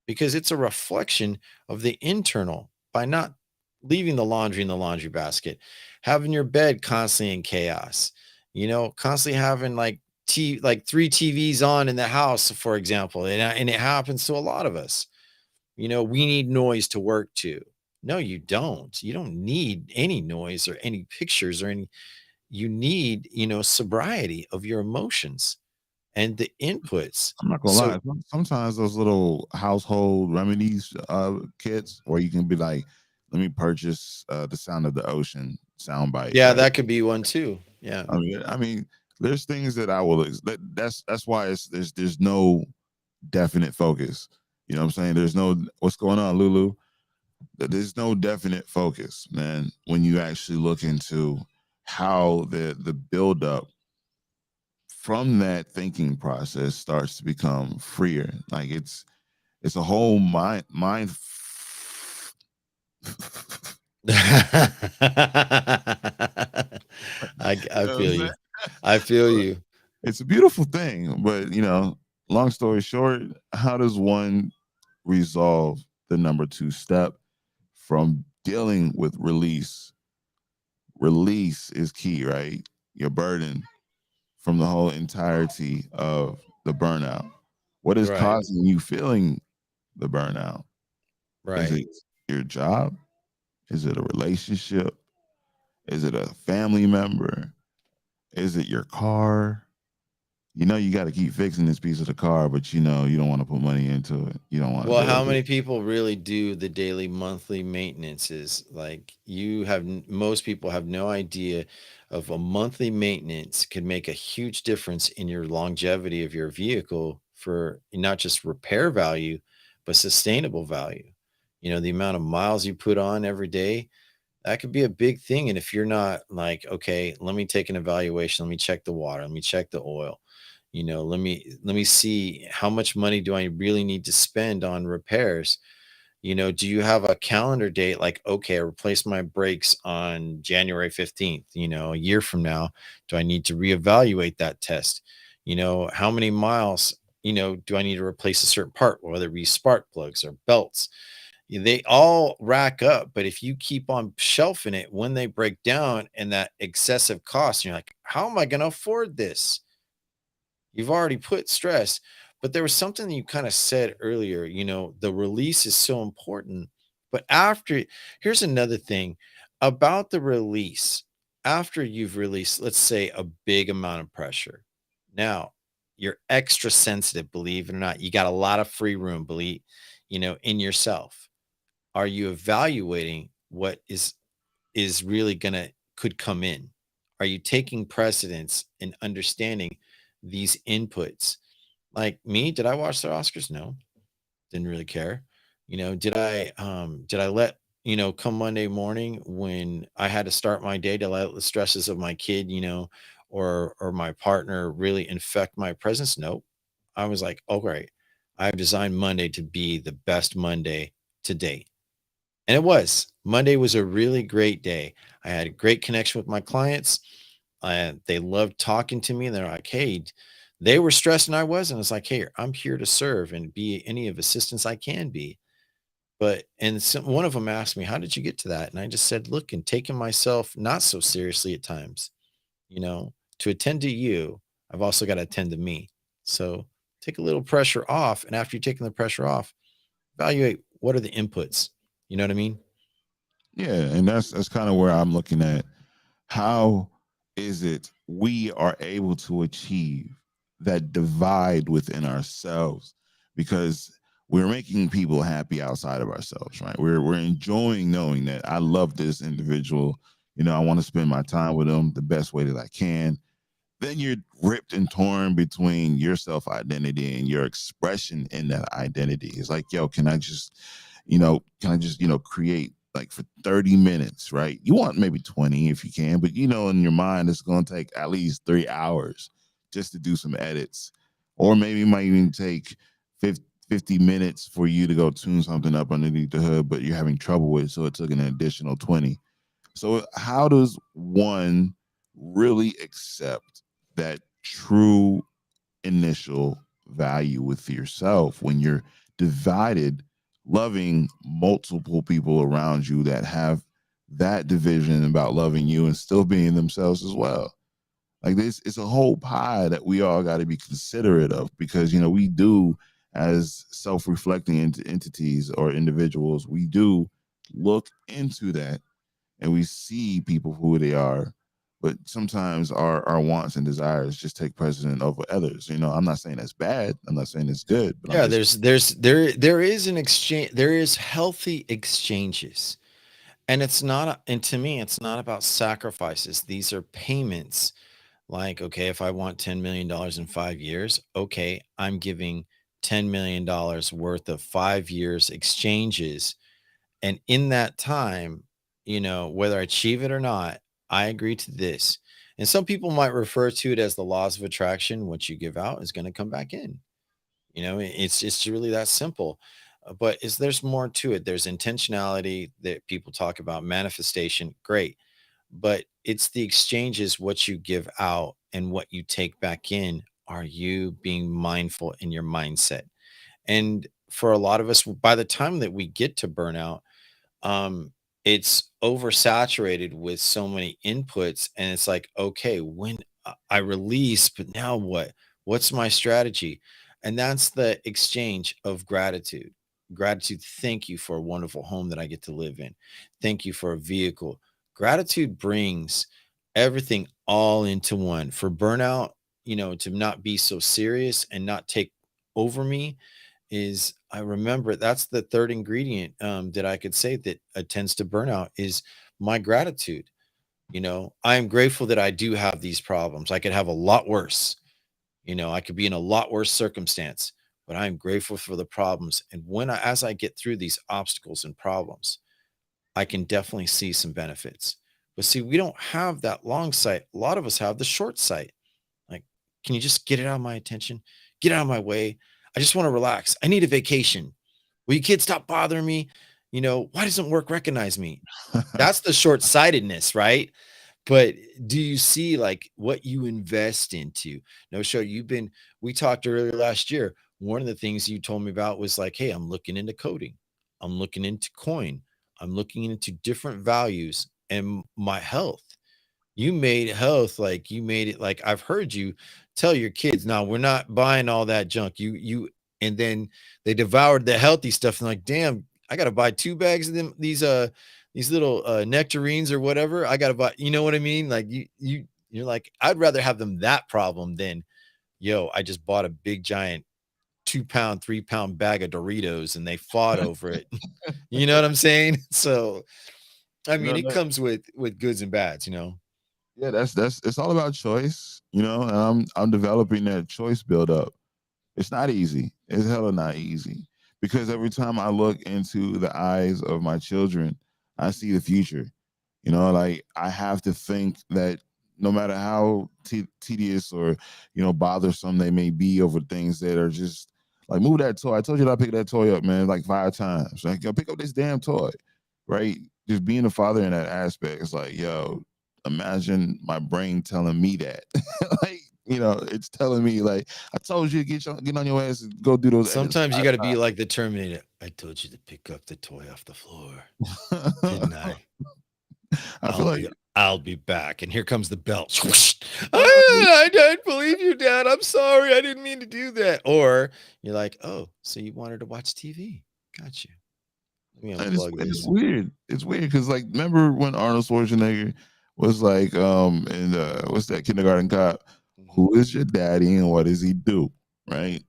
because it's a reflection of the internal by not leaving the laundry in the laundry basket, having your bed constantly in chaos, constantly having like three TVs on in the house, for example. And it happens to a lot of us. We need noise to work to. No, you don't. You don't need any noise or any pictures or any, you need, sobriety of your emotions and the inputs. I'm not gonna So lie. Sometimes those little household remedies kits, where you can be like, let me purchase the sound of the ocean soundbite, yeah, right? that could be one too. Yeah. I mean, there's things that I will. That's why there's no definite focus. You know what I'm saying? There's no what's going on, Lulu. There's no definite focus, man. When you actually look into how the buildup from that thinking process starts to become freer, like it's a whole mind. You I know what I'm feel saying? you. I feel you. It's a beautiful thing, but long story short, how does one resolve the number two step from dealing with release? Release is key, right? Your burden from the whole entirety of the burnout. What is Right. causing you feeling the burnout? Is Right. it your job? Is it a relationship? Is it a family member? Is it your car? you got to keep fixing this piece of the car, but you don't want to put money into it. You don't want to Well, do how it. many people really do the daily, monthly maintenances? Like you have, most people have no idea of a monthly maintenance could make a huge difference in your longevity of your vehicle for not just repair value, but sustainable value. The amount of miles you put on every day, that could be a big thing. And if you're not like, okay, let me take an evaluation, let me check the water, let me check the oil, let me see how much money do I really need to spend on repairs. Do you have a calendar date like, okay, I replaced my brakes on January 15th, a year from now, do I need to reevaluate that test? How many miles, do I need to replace a certain part, whether it be spark plugs or belts? They all rack up, but if you keep on shelving it, when they break down and that excessive cost, you're like, how am I going to afford this? You've already put stress. But there was something you kind of said earlier, the release is so important. But here's another thing about the release. After you've released, let's say, a big amount of pressure, now you're extra sensitive, believe it or not. You got a lot of free room, in yourself. Are you evaluating what is really gonna could come in? Are you taking precedence and understanding these inputs? Like me, did I watch the Oscars? No, didn't really care. Did I let, come Monday morning when I had to start my day, to let the stresses of my kid, or my partner really infect my presence? Nope. I was like, oh great. I've designed Monday to be the best Monday to date. And it was. Monday was a really great day. I had a great connection with my clients. They loved talking to me. They're like, hey, they were stressed and I wasn't. It's like, hey, I'm here to serve and be any of assistance I can be. One of them asked me, how did you get to that? And I just said, look, and taking myself not so seriously at times, to attend to you, I've also got to attend to me. So take a little pressure off. And after you're taking the pressure off, evaluate what are the inputs. You know what I mean? Yeah, and that's kind of where I'm looking at. How is it we are able to achieve that divide within ourselves? Because we're making people happy outside of ourselves, right? We're enjoying knowing that I love this individual. I want to spend my time with them the best way that I can. Then you're ripped and torn between your self identity and your expression in that identity. It's like, yo, can I just, create like for 30 minutes, right? You want maybe 20 if you can, but in your mind, it's going to take at least 3 hours just to do some edits. Or maybe it might even take 50 minutes for you to go tune something up underneath the hood, but you're having trouble with it. So it took an additional 20. So, how does one really accept that true initial value with yourself when you're divided, loving multiple people around you that have that division about loving you and still being themselves as well? Like this, it's a whole pie that we all got to be considerate of because we do, as self-reflecting entities or individuals, we do look into that and we see people for who they are. But sometimes our wants and desires just take precedent over others. I'm not saying that's bad. I'm not saying it's good, but I'm Yeah, just there is an exchange, there is healthy exchanges. And and to me, it's not about sacrifices. These are payments. Like, okay, if I want $10 million dollars in 5 years, okay, I'm giving $10 million dollars worth of 5 years exchanges. And in that time, whether I achieve it or not, I agree to this. And some people might refer to it as the laws of attraction. What you give out is going to come back in. It's really that simple. But there's more to it. There's intentionality that people talk about, manifestation, great. But it's the exchanges, what you give out and what you take back in. Are you being mindful in your mindset? And for a lot of us, by the time that we get to burnout, it's oversaturated with so many inputs, and it's like, okay, when I release, but now what's my strategy? And that's the exchange of gratitude. Thank you for a wonderful home that I get to live in. Thank you for a vehicle. Gratitude brings everything all into one. For burnout, to not be so serious and not take over me is I remember that's the third ingredient that I could say that attends to burnout is my gratitude. I am grateful that I do have these problems. I could have a lot worse. I could be in a lot worse circumstance, but I'm grateful for the problems. And as I get through these obstacles and problems, I can definitely see some benefits. But see, we don't have that long sight. A lot of us have the short sight. Like, can you just get it out of my attention? Get out of my way. I just want to relax. I need a vacation. Will you kids stop bothering me? Why doesn't work recognize me? That's the short sightedness, right? But do you see like what you invest into? No show we talked earlier last year. One of the things you told me about was like, hey, I'm looking into coding. I'm looking into coin. I'm looking into different values and my health. You made health like you made it like I've heard you tell your kids, now we're not buying all that junk. And then they devoured the healthy stuff and like, damn, I gotta buy 2 bags of them, these little nectarines or whatever. I gotta buy, you know what I mean? Like you're like, I'd rather have them that problem than I just bought a big giant 2 pound, 3 pound bag of Doritos and they fought over it. You know what I'm saying? So I You mean know it that, comes with goods and bads. yeah, that's it's all about choice, and I'm developing that choice build up. It's not easy. It's hella not easy because every time I look into the eyes of my children, I see the future. Like I have to think that no matter how tedious or bothersome they may be over things that are just like move that toy. I told you that I picked that toy up, man, like 5 times. Like, yo, pick up this damn toy, right? Just being a father in that aspect, it's like, yo, imagine my brain telling me that, like, it's telling me like, I told you to get on your ass and go do those edits Sometimes you got to be like the Terminator. I told you to pick up the toy off the floor, 5 didn't I? I feel I'll like be I'll be back. And here comes the bell. I don't believe you, Dad. I'm sorry. I didn't mean to do that. Or you're like, oh, so you wanted to watch TV? Got you. Let me and it's unplug and it's this. weird. It's weird because like remember when Arnold Schwarzenegger was like in what's that Kindergarten Cop? Mhm. Who is your daddy and what does he do? Right?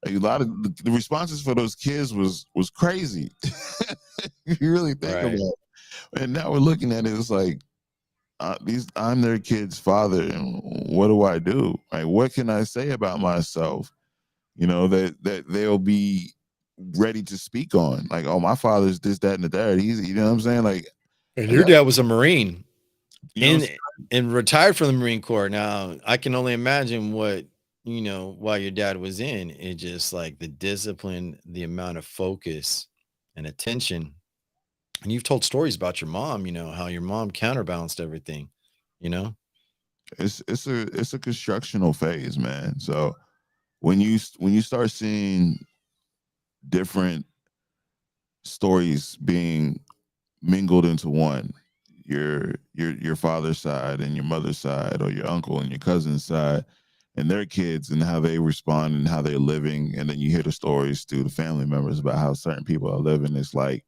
Like a lot of the responses for those kids was crazy. If you really think about Right. it. And now we're looking at it, it's like these I'm their kid's father, and what do I do? Like, what can I say about myself? That they'll be ready to speak on. Like, oh, my father's this, that, and the third. He's, what I'm saying? Like, And I your got, dad was a Marine you know, what and and retired from the Marine Corps. Now, I can only imagine while your dad was in, it just like the discipline, the amount of focus and attention. And you've told stories about your mom, how your mom counterbalanced everything, you know? it's a constructional phase, man. So when you start seeing different stories being mingled into one, your father's side and your mother's side, or your uncle and your cousin's side, and their kids and how they respond and how they're living, and then you hear the stories through the family members about how certain people are living. It's like,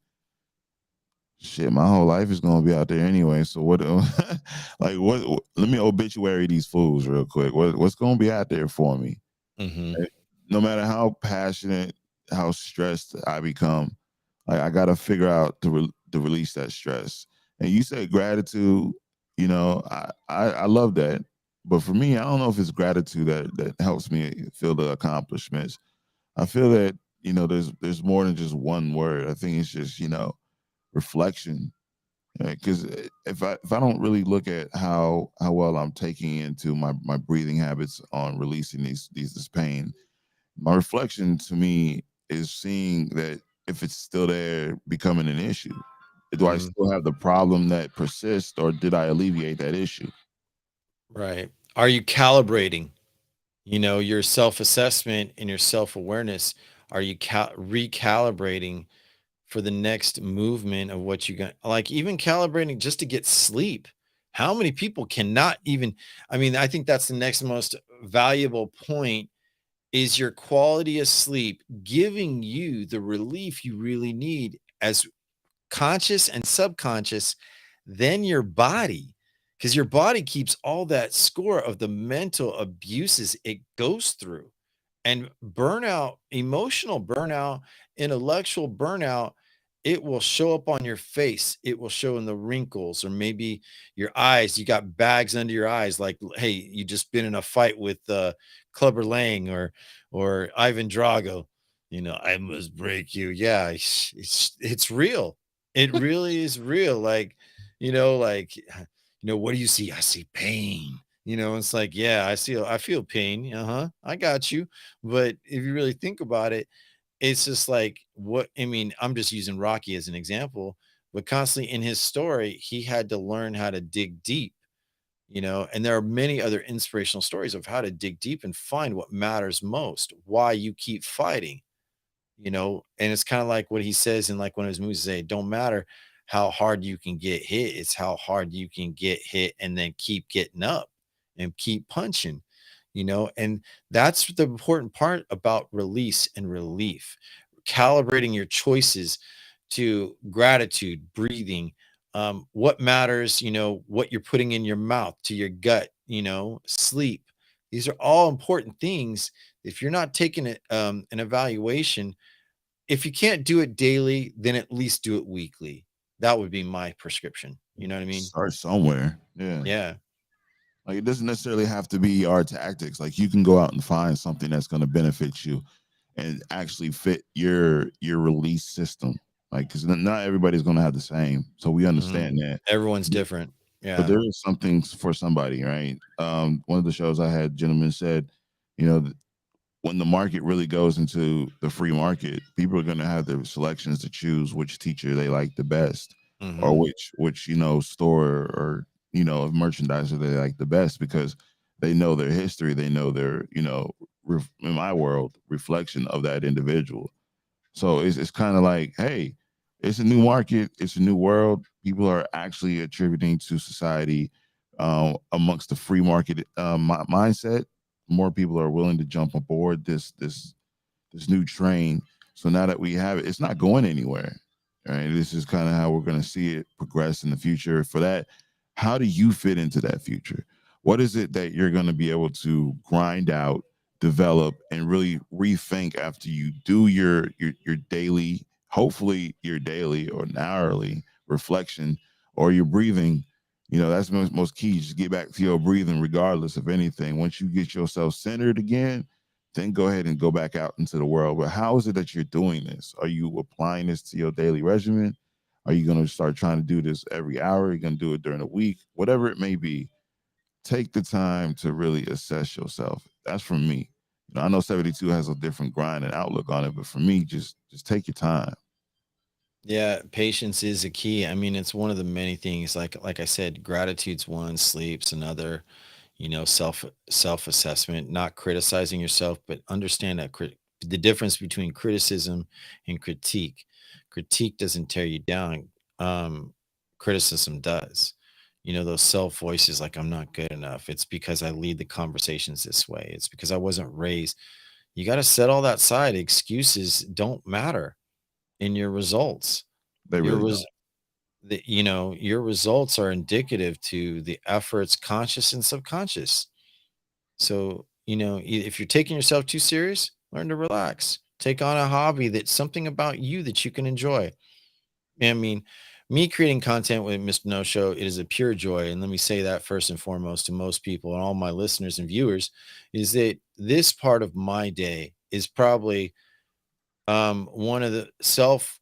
shit, my whole life is gonna be out there anyway. So what? Like, what? Let me obituary these fools real quick. What's gonna be out there for me? Mhm. Right? No matter how passionate, how stressed I become, like I gotta figure out to release that stress. And you said gratitude. I love that. But for me, I don't know if it's gratitude that helps me feel the accomplishments. I feel that there's more than just one word. I think it's just reflection. Because if I don't really look at how well I'm taking into my breathing habits on releasing this pain, my reflection to me is seeing that if it's still there, becoming an issue. Do I Mm, still have the problem that persists, or did I alleviate that issue? right. Are you calibrating, your self-assessment and your self-awareness? Are you recalibrating for the next movement of what you got? Like even calibrating just to get sleep. How many people cannot even I mean, I think that's the next most valuable point is your quality of sleep giving you the relief you really need as conscious and subconscious, then your body. because your body keeps all that score of the mental abuses it goes through. And burnout, emotional burnout, intellectual burnout, it will show up on your face. It will show in the wrinkles, or maybe your eyes. You got bags under your eyes, like, hey, you just been in a fight with Clubber Lang or Ivan Drago. I must break you. Yeah, it's real. It really is real. Like, what do you see? I see pain. It's like, yeah, I feel pain. Uh-huh. I got you. But if you really think about it, it's just like, what I mean, I'm just using Rocky as an example, but constantly in his story, he had to learn how to dig deep, and there are many other inspirational stories of how to dig deep and find what matters most, why you keep fighting, and it's kind of like what he says in like one of his movies, say, don't matter how hard you can get hit, it's how hard you can get hit and then keep getting up and keep punching, and that's the important part about release and relief, calibrating your choices to gratitude, breathing, what matters, what you're putting in your mouth, to your gut, sleep. These are all important things. If you're not taking it, an evaluation, if you can't do it daily, then at least do it weekly. That would be my prescription. You know what I mean? Start somewhere. Yeah. Yeah. Like it doesn't necessarily have to be our tactics. Like you can go out and find something that's going to benefit you and actually fit your release system. Like because not everybody's going to have the same, so we Mhm. understand that. Everyone's different. But Yeah. there is something for somebody, right? One of the shows I had, gentlemen said, you know, when the market really goes into the free market, people are going to have their selections to choose which teacher they like the best, or Mhm. which store or of merchandiser they like the best because they know their history, they know their in my world reflection of that individual. So it's kind of like, hey, it's a new market, it's a new world. People are actually attributing to society amongst the free market mindset. More people are willing to jump aboard this new train. So now that we have it, it's not going anywhere. Right. This is kind of how we're going to see it progress in the future. For that, how do you fit into that future? What is it that you're going to be able to grind out, develop, and really rethink after you do your daily, hopefully your daily or an hourly reflection or your breathing? That's most key. Just get back to your breathing, regardless of anything. Once you get yourself centered again, then go ahead and go back out into the world. But how is it that you're doing this? Are you applying this to your daily regimen? Are you going to start trying to do this every hour? Are you going to do it during the week? Whatever it may be, take the time to really assess yourself. That's from me. I know 72 has a different grind and outlook on it, but for me, just take your time. Yeah, patience is a key. I mean, it's one of the many things. Like I said, gratitude's one, sleep's another. Self assessment, not criticizing yourself, but understand that the difference between criticism and critique. Critique doesn't tear you down. Um, Criticism does. Those self voices like, I'm not good enough. It's because I lead the conversations this way. It's because I wasn't raised. You got to set all that aside. Excuses don't matter in your results. They Your really don't. res- your results are indicative to the efforts, conscious and subconscious. So, if you're taking yourself too serious, learn to relax. Take on a hobby that's something about you that you can enjoy. I mean, me creating content with Mr. No Show, it is a pure joy. And let me say that first and foremost to most people and all my listeners and viewers is that this part of my day is probably one of the self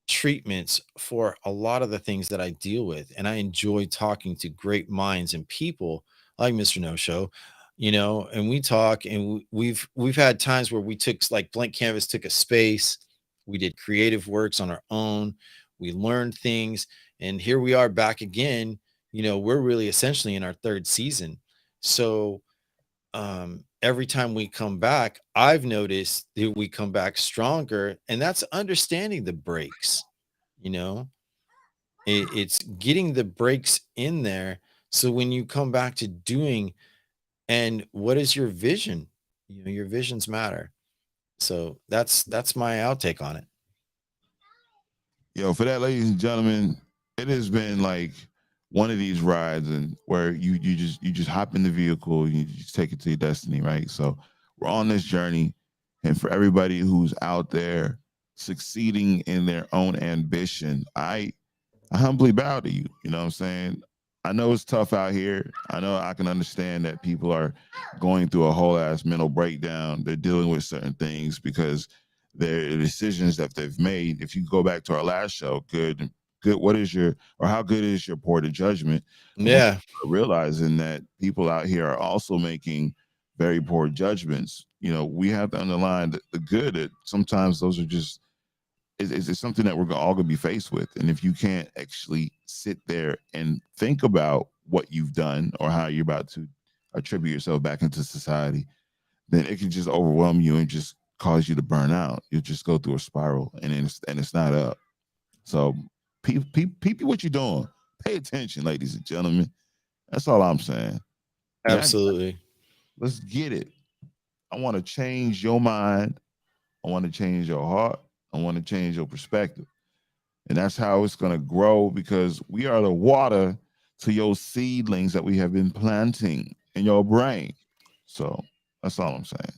treatments for a lot of the things that I deal with. And I enjoy talking to great minds and people like Mr. No Show, and we talk and we've had times where we took like blank canvas, took a space, we did creative works on our own, we learned things, and here we are back again. We're really essentially in our third season. So every time we come back, I've noticed that we come back stronger, and that's understanding the breaks. You know, it's getting the breaks in there. So when you come back to doing, and what is your vision? Your visions matter. So that's my outtake on it. For that, ladies and gentlemen, it has been like one of these rides and where you just hop in the vehicle, you just take it to your destiny, right? So we're on this journey, and for everybody who's out there succeeding in their own ambition, I humbly bow to you. You know what I'm saying? I know it's tough out here. I know I can understand that people are going through a whole ass mental breakdown. They're dealing with certain things because their decisions that they've made. If you go back to our last show, good. What is your or how good is your poor to judgment? But once Yeah. you start realizing that people out here are also making very poor judgments, we have to underline the good. That sometimes those are just is something that we're all going to be faced with. And if you can't actually sit there and think about what you've done or how you're about to attribute yourself back into society, then it can just overwhelm you and just cause you to burn out. You'll just go through a spiral, and it's not up. So, peep what you're doing. Pay attention, ladies and gentlemen. That's all I'm saying. Yeah, Absolutely. let's get it. I want to change your mind. I want to change your heart. I want to change your perspective. And that's how it's going to grow because we are the water to your seedlings that we have been planting in your brain. So that's all I'm saying.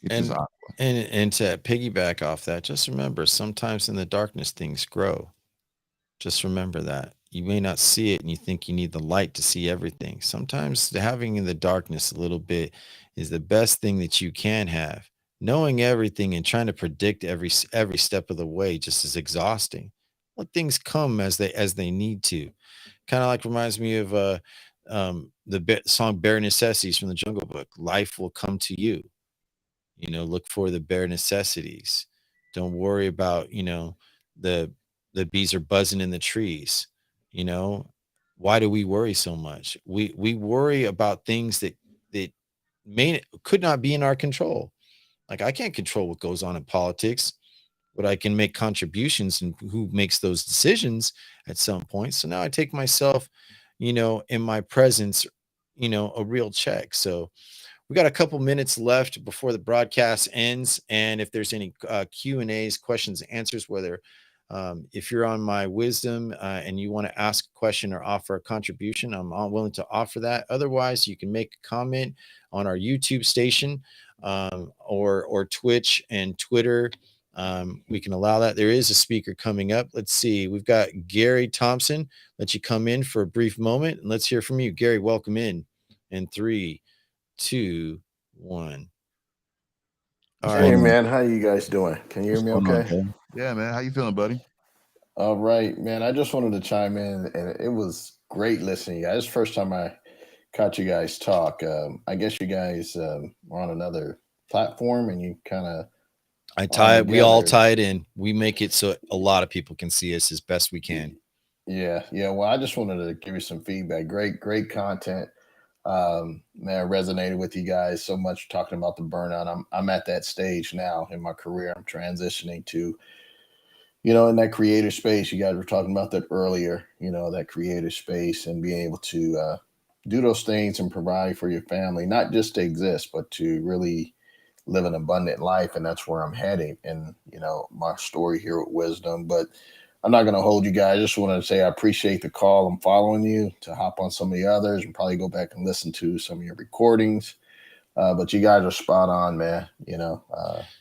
Get this And out. and to piggyback off that, just remember sometimes in the darkness things grow. Just remember that. You may not see it and you think you need the light to see everything. Sometimes having in the darkness a little bit is the best thing that you can have. Knowing everything and trying to predict every step of the way just is exhausting. Let things come as they need to. Kind of like reminds me of song Bare Necessities from the Jungle Book. Life will come to you. Look for the bare necessities. Don't worry about, the the bees are buzzing in the trees. you know why do we worry so much? We worry about things that could not be in our control. Like, I can't control what goes on in politics, but I can make contributions and who makes those decisions at some point. So now I take myself, in my presence, a real check. So we got a couple minutes left before the broadcast ends, and if there's any Q and A's, questions, answers, whether if you're on my wisdom and you want to ask a question or offer a contribution, I'm all willing to offer that. Otherwise, you can make a comment on our YouTube station or Twitch and Twitter. We can allow that. There is a speaker coming up. Let's see. We've got Gary Thompson. Let you come in for a brief moment, and let's hear from you, Gary. Welcome in 3, 2, 1. What's All going right. Hey on? man, how you guys doing? Can you hear What's me going on, okay? Jay? Yeah, man. How you feeling, buddy? All right, man. I just wanted to chime in, and it was great listening to you guys. This is the first time I caught you guys talk. I guess you guys are on another platform, and you kind of are We all together. tie it in. We make it so a lot of people can see us as best we can. Yeah, yeah. Well, I just wanted to give you some feedback. Great content. Man, I resonated with you guys so much talking about the burnout. I'm at that stage now in my career. I'm transitioning to in that creative space. You guys were talking about that earlier, that creative space and being able to do those things and provide for your family, not just to exist, but to really live an abundant life. And that's where I'm heading. And, my story here with wisdom, but I'm not going to hold you guys. I just wanted to say I appreciate the call. I'm following you to hop on some of the others and probably go back and listen to some of your recordings. But you guys are spot on, man.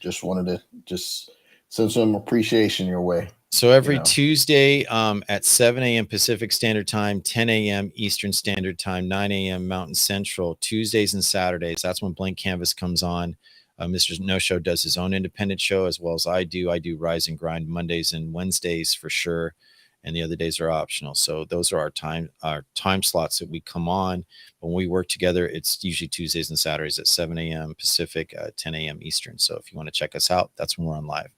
Just wanted to just send some appreciation your way. So You every know, Tuesday at 7 a.m. Pacific Standard Time, 10 a.m. Eastern Standard Time, 9 a.m. Mountain Central, Tuesdays and Saturdays. That's when Blank Canvas comes on. Mr.KnoSho does his own independent show as well as I do. I do Rise and Grind Mondays and Wednesdays for sure, and the other days are optional. So those are our time slots that we come on. When we work together, it's usually Tuesdays and Saturdays at 7 a.m. Pacific, 10 a.m. Eastern. So if you want to check us out, that's when we're on live.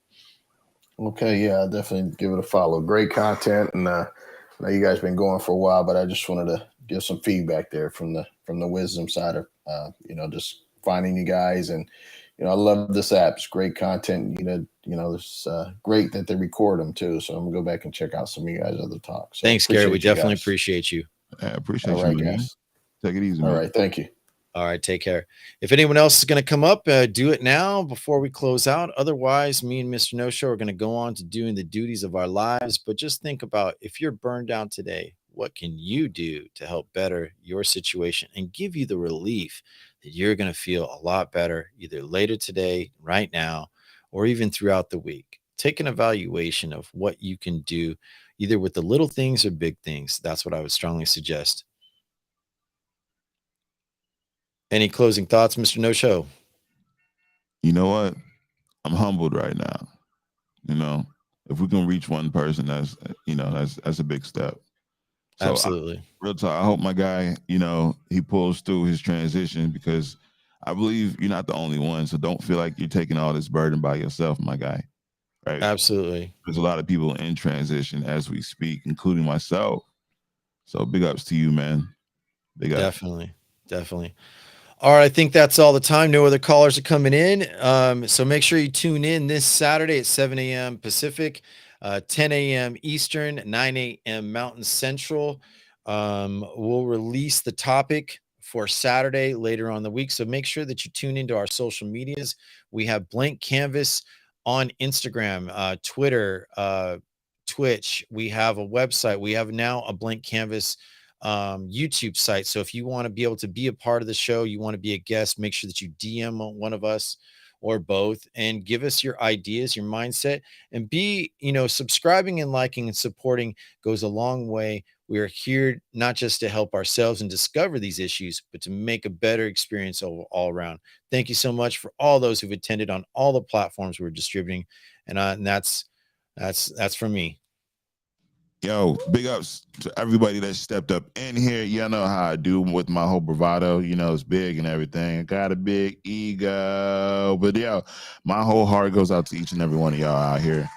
okay, yeah, I'll definitely give it a follow. Great content, and I know you guys been going for a while, but I just wanted to give some feedback there from the wisdom side of just finding you guys. And I love this app. It's great content. It's great that they record them too. So I'm gonna go back and check out some of you guys' other talks. So Thanks, Gary. We appreciate you definitely guys. appreciate you. I All appreciate you, right, my man. guys. Take it easy, All man. right, thank you. All right, take care. If anyone else is going to come up, do it now before we close out. Otherwise, me and Mr. KnoSho are going to go on to doing the duties of our lives. But just think about, if you're burned out today, what can you do to help better your situation and give you the relief that you're going to feel a lot better either later today, right now, or even throughout the week. Take an evaluation of what you can do, either with the little things or big things. That's what I would strongly suggest. Any closing thoughts, Mr. No Show? You know what? I'm humbled right now. You know, if we can reach one person, that's a big step. So Absolutely. real talk, I hope my guy, he pulls through his transition, because I believe you're not the only one. So don't feel like you're taking all this burden by yourself, my guy. Right? Absolutely. There's a lot of people in transition as we speak, including myself. So big ups to you, man. Big ups. Definitely. Definitely. All right, I think that's all the time. No other callers are coming in. So make sure you tune in this Saturday at 7 a.m. Pacific, 10 a.m. Eastern, 9 a.m. Mountain Central. We'll release the topic for Saturday later on in the week. So make sure that you tune into our social medias. We have Blank Canvas on Instagram, Twitter, Twitch. We have a website. We have now a Blank Canvas YouTube site. So if you want to be able to be a part of the show, you want to be a guest, make sure that you DM one of us or both and give us your ideas, your mindset, and be, subscribing and liking and supporting goes a long way. We are here not just to help ourselves and discover these issues, but to make a better experience all around. Thank you so much for all those who've attended on all the platforms we're distributing. And that's from me. Yo, big ups to everybody that stepped up in here. Y'all know how I do with my whole bravado. It's big and everything. I got a big ego. But yo, my whole heart goes out to each and every one of y'all out here.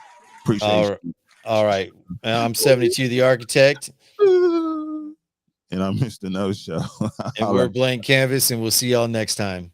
Appreciate you. All right. I'm 72 the architect. And I'm Mr. KnoSho. And we're Blank Canvas, and we'll see y'all next time.